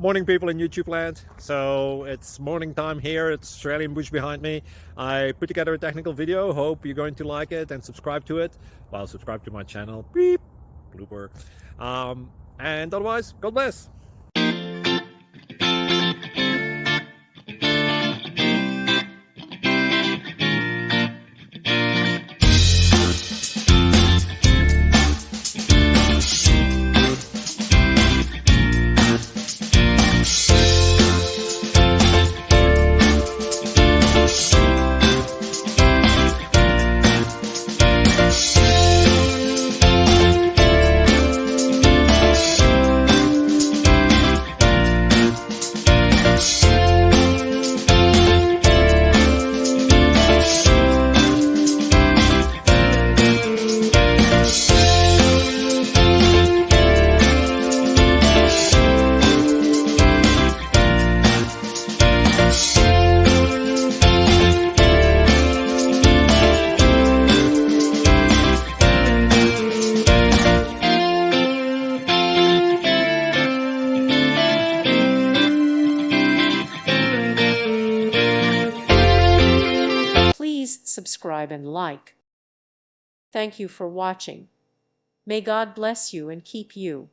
Morning, people in YouTube land. So it's morning time here. It's Australian bush behind me. I put together a technical video. Hope you're going to like it and subscribe to it. Well, subscribe to my channel. Beep, blooper. And otherwise, God bless. Please subscribe and like. Thank you for watching. May God bless you and keep you.